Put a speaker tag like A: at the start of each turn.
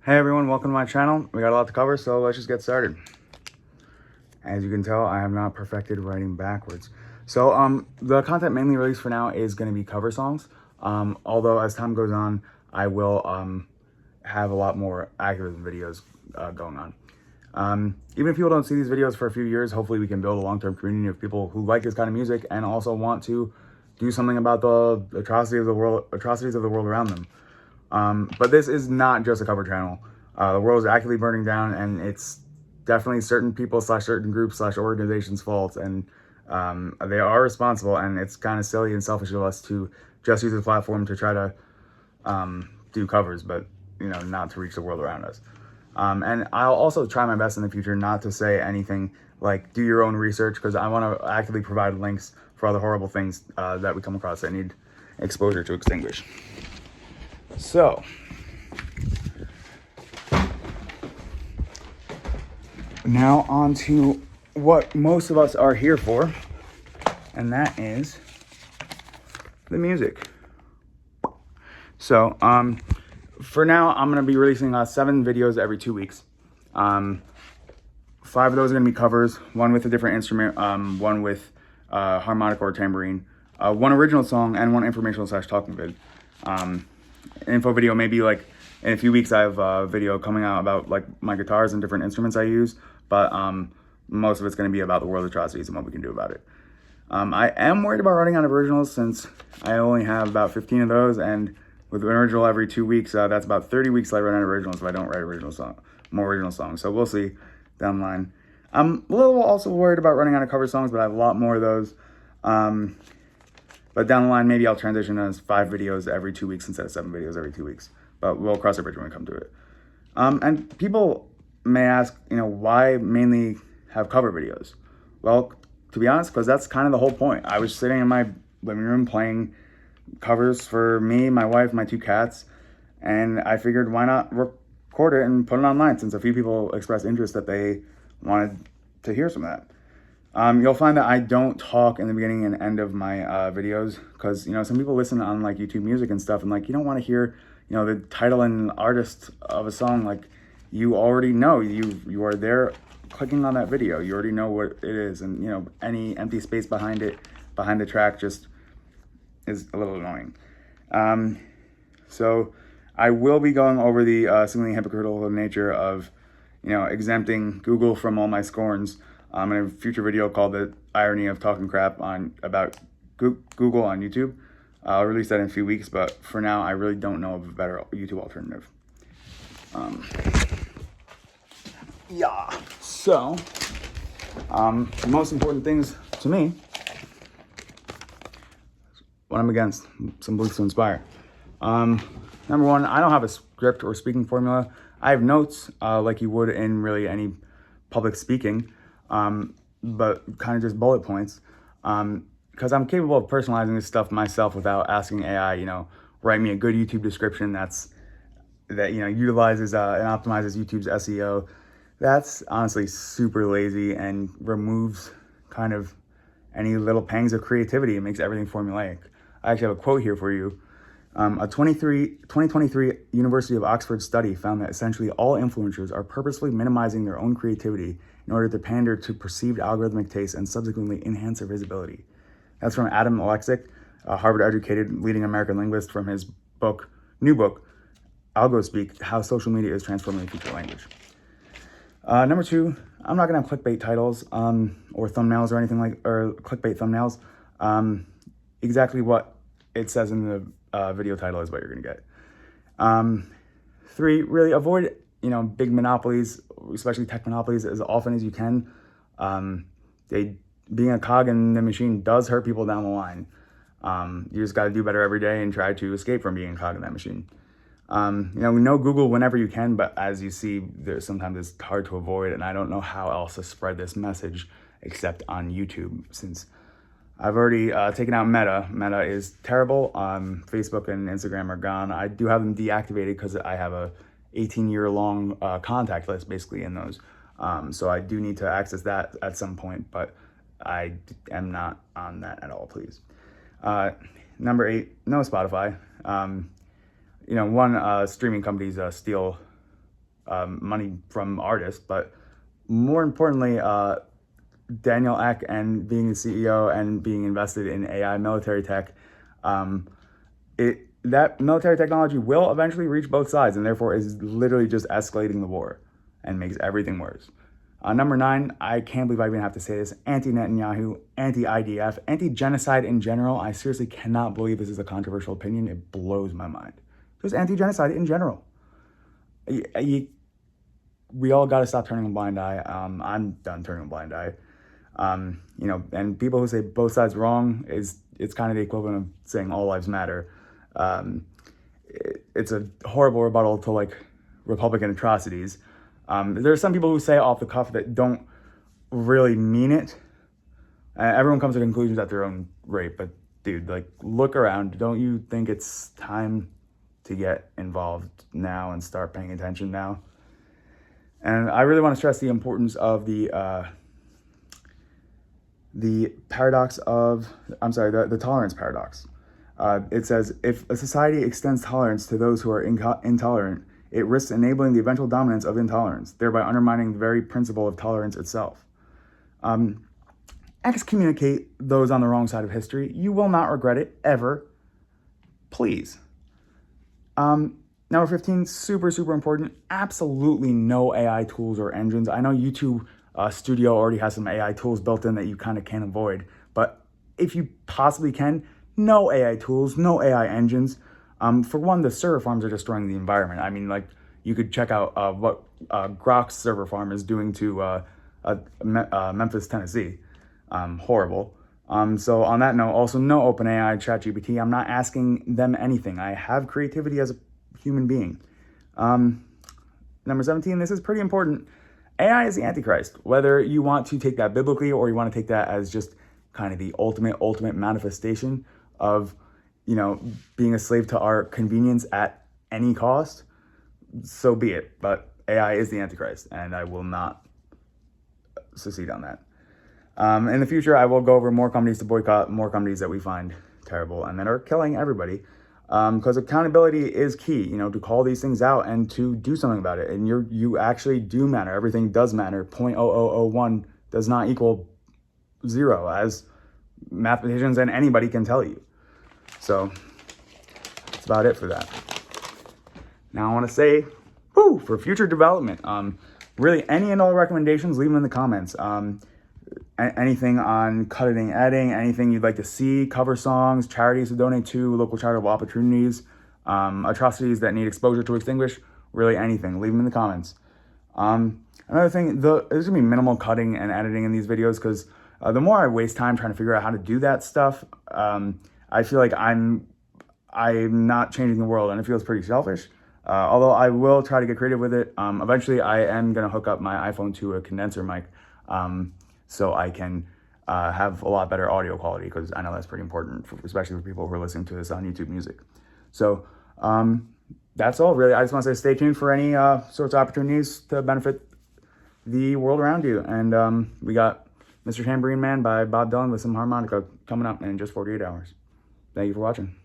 A: Hey everyone, welcome to my channel. We got a lot to cover, so let's just get started. As you can tell, I have not perfected writing backwards. So the content mainly released for now is going to be cover songs. Although as time goes on, I will have a lot more activism videos going on. Even if people don't see these videos for a few years, hopefully we can build a long-term community of people who like this kind of music and also want to do something about the atrocities of the world around them. But this is not just a cover channel. The world is actively burning down, and it's definitely certain people / certain groups / organizations' fault, and they are responsible. And it's kind of silly and selfish of us to just use the platform to try to do covers, but not to reach the world around us. And I'll also try my best in the future not to say anything like do your own research, because I want to actively provide links for other horrible things that we come across that need exposure to extinguish. So, now on to what most of us are here for, and that is the music. So, for now, I'm going to be releasing 7 videos every 2 weeks. 5 of those are going to be covers, 1 with a different instrument, 1 with harmonica or tambourine, 1 original song, and 1 informational / talking vid. Info video, maybe like in a few weeks I have a video coming out about like my guitars and different instruments I use, but most of it's going to be about the world atrocities and what we can do about it. I am worried about running out of originals, since I only have about 15 of those, and with an original every 2 weeks, that's about 30 weeks I run out of originals if I don't write more original songs. So we'll see down the line. I'm a little also worried about running out of cover songs, but I have a lot more of those. But down the line, maybe I'll transition to 5 videos every 2 weeks instead of 7 videos every 2 weeks. But we'll cross the bridge when we come to it. And people may ask, why mainly have cover videos? Well, to be honest, because that's kind of the whole point. I was sitting in my living room playing covers for me, my wife, my 2 cats, and I figured why not record it and put it online, since a few people expressed interest that they wanted to hear some of that. You'll find that I don't talk in the beginning and end of my videos, because some people listen on like YouTube Music and stuff, and like you don't want to hear the title and artist of a song. Like you already know, you are there clicking on that video, you already know what it is, and any empty space behind the track just is a little annoying. So I will be going over the seemingly hypocritical nature of exempting Google from all my scorns in a future video called "The Irony of Talking Crap" about Google on YouTube. I'll release that in a few weeks, but for now, I really don't know of a better YouTube alternative. So, the most important things to me, what I'm against, some beliefs to inspire. Number 1, I don't have a script or speaking formula. I have notes like you would in really any public speaking, but kind of just bullet points, because I'm capable of personalizing this stuff myself without asking AI, write me a good YouTube description that utilizes and optimizes YouTube's SEO. That's honestly super lazy and removes kind of any little pangs of creativity. It makes everything formulaic. I actually have a quote here for you. A 2023 University of Oxford study found that essentially all influencers are purposefully minimizing their own creativity in order to pander to perceived algorithmic tastes and subsequently enhance their visibility. That's from Adam Alexic, a Harvard-educated leading American linguist, from his new book, Algospeak: How Social Media is Transforming the Future Language. Number 2, I'm not gonna have clickbait titles or thumbnails or anything or clickbait thumbnails. Exactly what it says in the video title is what you're gonna get. 3, really avoid big monopolies, especially tech monopolies, as often as you can. Being a cog in the machine does hurt people down the line. You just got to do better every day and try to escape from being a cog in that machine. We know Google whenever you can, but as you see, sometimes it's hard to avoid, and I don't know how else to spread this message except on YouTube, since I've already taken out Meta. Meta is terrible. Facebook and Instagram are gone. I do have them deactivated because I have a 18-year-long contact list basically in those. So I do need to access that at some point, but I am not on that at all, please. Number 8, no Spotify. One streaming companies steal money from artists, but more importantly, Daniel Ek and being the CEO and being invested in AI military tech, that military technology will eventually reach both sides, and therefore is literally just escalating the war and makes everything worse. Number 9, I can't believe I even have to say this, anti-Netanyahu, anti-IDF, anti-genocide in general. I seriously cannot believe this is a controversial opinion. It blows my mind. Just anti-genocide in general. We all got to stop turning a blind eye. I'm done turning a blind eye. And people who say both sides wrong, it's kind of the equivalent of saying all lives matter. It's a horrible rebuttal to like Republican atrocities. There are some people who say off the cuff that don't really mean it. Everyone comes to conclusions at their own rate, but dude, like, look around. Don't you think it's time to get involved now and start paying attention now? And I really want to stress the importance of the paradox of, the tolerance paradox. It says, if a society extends tolerance to those who are intolerant, it risks enabling the eventual dominance of intolerance, thereby undermining the very principle of tolerance itself. Excommunicate those on the wrong side of history. You will not regret it, ever. Please. Number 15, super, super important. Absolutely no AI tools or engines. I know YouTube Studio already has some AI tools built in that you kind of can't avoid, but if you possibly can, no AI tools, no AI engines. For one, the server farms are destroying the environment. I mean, like, you could check out what Grok's server farm is doing to Memphis, Tennessee. Horrible. So on that note, also no OpenAI, ChatGPT. I'm not asking them anything. I have creativity as a human being. Number 17, this is pretty important. AI is the Antichrist. Whether you want to take that biblically or you want to take that as just kind of the ultimate manifestation of, being a slave to our convenience at any cost, so be it. But AI is the Antichrist, and I will not secede on that. In the future, I will go over more companies to boycott, more companies that we find terrible and that are killing everybody. Because accountability is key, to call these things out and to do something about it. And you actually do matter. Everything does matter. 0.0001 does not equal 0, as mathematicians and anybody can tell you. So that's about it for that. Now I want to say, for future development, really any and all recommendations, leave them in the comments. Anything on cutting, editing, anything you'd like to see, cover songs, charities to donate to, local charitable opportunities, atrocities that need exposure to extinguish, really anything, leave them in the comments. Another thing, there's gonna be minimal cutting and editing in these videos, because the more I waste time trying to figure out how to do that stuff, I feel like I'm not changing the world, and it feels pretty selfish. Although I will try to get creative with it. Eventually I am gonna hook up my iPhone to a condenser mic, so I can have a lot better audio quality, because I know that's pretty important, especially for people who are listening to this on YouTube Music. So that's all, really. I just want to say stay tuned for any sorts of opportunities to benefit the world around you. And we got Mr. Tambourine Man by Bob Dylan with some harmonica coming up in just 48 hours. Thank you for watching.